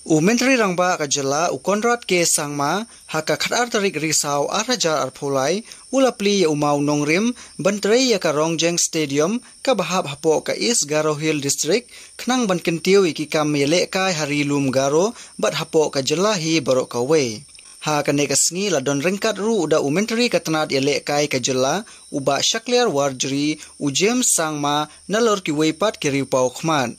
Myntri Rangbah ka jela konrad ke sangma haka khatar tarik risau arajar arpulai Plie umau Nongrim bantrei ya ka Rongjeng Stadium ka bahab hapo ka East Garo Hill District knang ban kentiu iki kam yele kai hari lum garo bat hapo ka jela hi barok ka we ha ka ne ka sngi la don ringkat ru uda Myntri ka tanat yele kai ka jela uba shakler warjri u James sangma nalor ki weipat ki riupau khman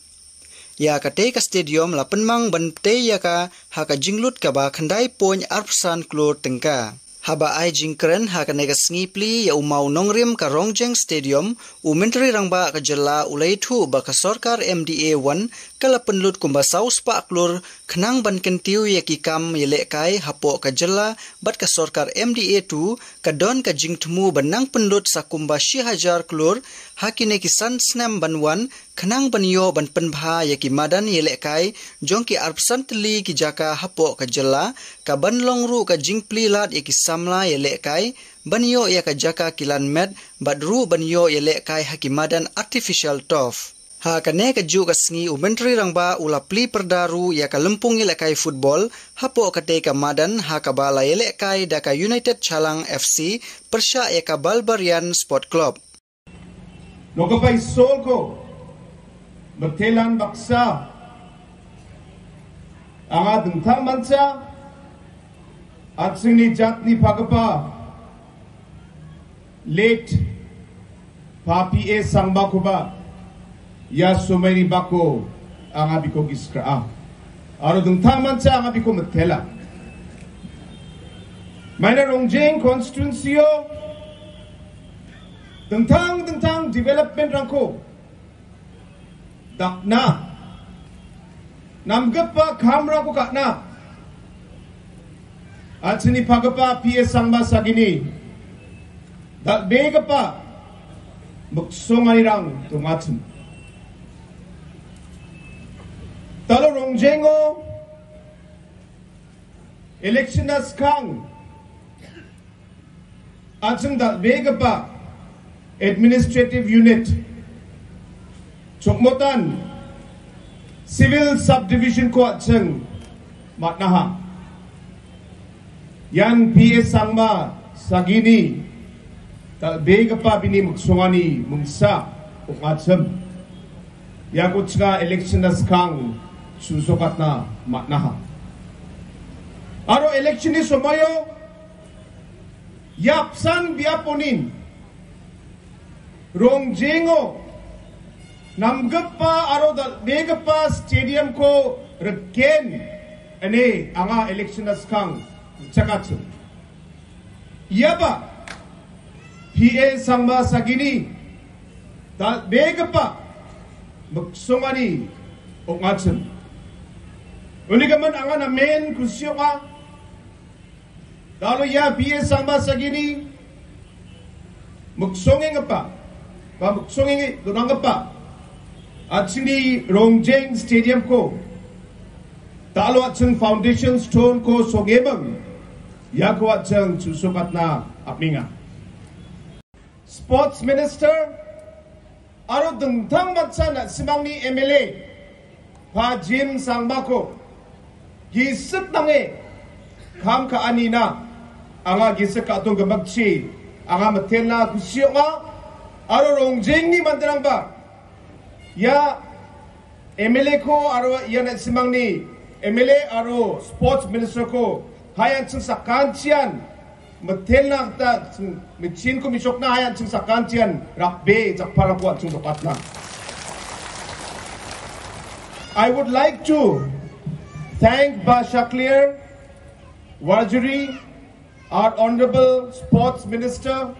ya ka te ka stadium la penmang ban te ya ka ha ka jinglut ka ba khandai poin arpsan Klur tengka haba ai jingkren ha ka nega sngi Plie ya umau Nongrim ka Rongjeng Stadium Myntri Rangbah ka jela ulai thu ba ka sarkar MDA 1 kala penlut kumba saus pa Klur khnang ban kentiu ya ki kam yele kai hapo ka jela bat ka sarkar MDA 2 ka don ka jingtmu banang penlut sakumba 1000 Klur hakine ki san snam banwan khnang banyo ban penbha ya ki madan yele kai jongki arpsan tli ki jaka hapo ka jela ka banlong ru ka jingpli lat ya ki samla yele kai banyo ya ka jaka kilan med badru banyo yele kai hakimadan artificial tof ha ka ne ka ju ka sngi Myntri Rangbah ula Plie perdaru ya ka lempung yele kai football hapo ka te ka madan ha ka bala yele kai da ka United Chalang FC persya ya ka Balbarian Sport Club Nogapay sol ko bertelan baksa ang ating tamansa at sinijat ni pagapa late papi sangba ko ba ya sumeri bako ang abi ko giskra aro dung tamansa ang abi ko matela may na Rongjeng constituency Tentang development rangko dakna namgapa kamra ko kakna at sini pagapa PS sangba sagini dak begapa muksonganirang tumatun talo Rongjengo election as kang at sini dak begapa administrative unit Chokmotan civil subdivision ko atseng matnaha yan PS sangma sagini talbega pa bini muksungani mungsa ukatsem yakutska election as kang susukat na matnaha aro election ni somayo yapsan biaponin Rongjengo namgapa aro dal megapa stadium ko reken ane anga election as kang chakatsu yaba PA sangma sagini dal megapa muksongani ongatsun unigaman anga na main kusyo ka dalo ya PA sangma sagini muksongeng apa Muksongeng dunangapa at sini Rongjeng Stadium ko talo at sing foundation stone ko songebang yako at sing susukat na apinga Sports Minister aro dengtang matsa na simang ni MLA pa Jim Sangbako gisip nange kam ka anina anga gisip ka atong gabagchi anga matela kusyo nga aro Rongjeng ni mandarang ba ya MLA ko aro yan at simang ni MLA aro sports minister ko hayan sing sa kantian matel na ta mitsin ko misok na hayan sing sa kantian rakbe jak para ko at sing dopat na I would like to thank Shakler Warjuri our honorable sports minister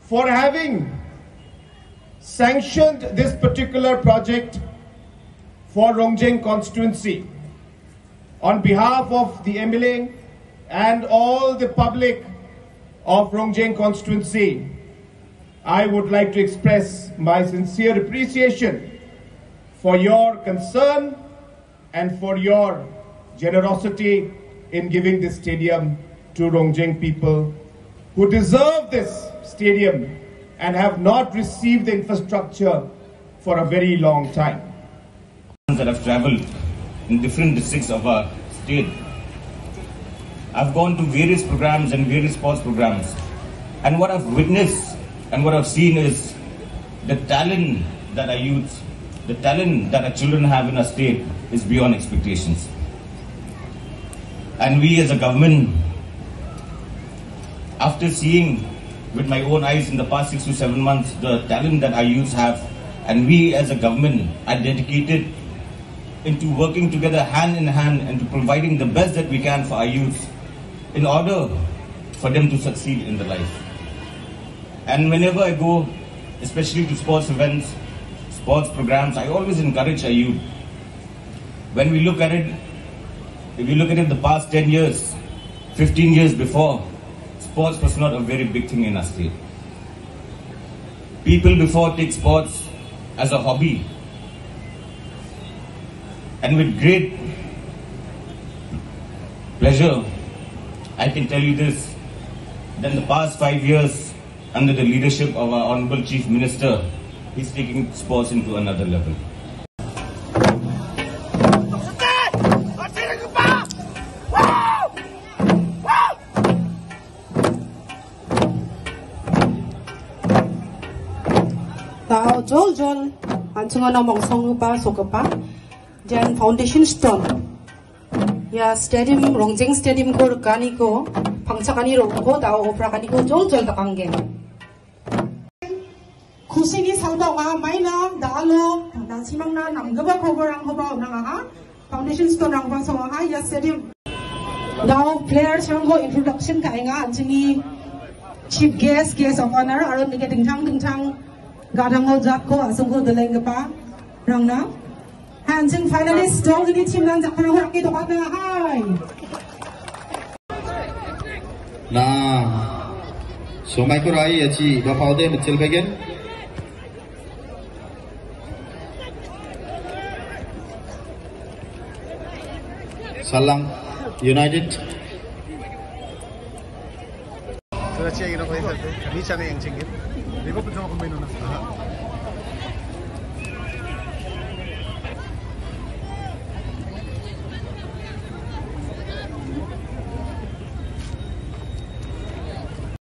for having sanctioned this particular project for Rongjeng constituency. On behalf of the MLA and all the public of Rongjeng constituency, I would like to express my sincere appreciation for your concern and for your generosity in giving this stadium to Rongjeng people who deserve this stadium and have not received the infrastructure for a very long time. That have traveled in different districts of our state. I've gone to various programs and various sports programs, and what I've witnessed and what I've seen is the talent that our youth, the talent that our children have in our state is beyond expectations. And we as a government, after seeing with my own eyes in the past 6 to 7 months the talent that our youths have, and we as a government are dedicated into working together hand in hand and to providing the best that we can for our youths in order for them to succeed in their life. And whenever I go, especially to sports events, sports programs, I always encourage our youth. When we look at it, if you look at it the past 10 years, 15 years before, sports was not a very big thing in our state. People before take sports as a hobby. And with great pleasure, I can tell you this, that in the past 5 years, under the leadership of our Honorable Chief Minister, he's taking sports into another level. Tao jol antungan namong songpa sokapa dan foundation stone ya stadium Rongjeng stadium ko kani ko pangchakani ro ko tao opera kani ko jol takanggen kusini salba nga maina dalo na simang na namgaba ko barang hoba na ha foundation stone ang bang songa ha ya stadium daw players ang go introduction ka nga anjini chief guest of honor aron ni dingtang gadang ojak ko asung ko deleng pa rangna hanjing finalist dong ni team nan jak parang horak ito ka na hai na so mai ko rai achi ba paude mitchel begen Salang United Kaya siya yung nakuha ito. Kami siya na yung singit. Di ba pwede mo kumbino na?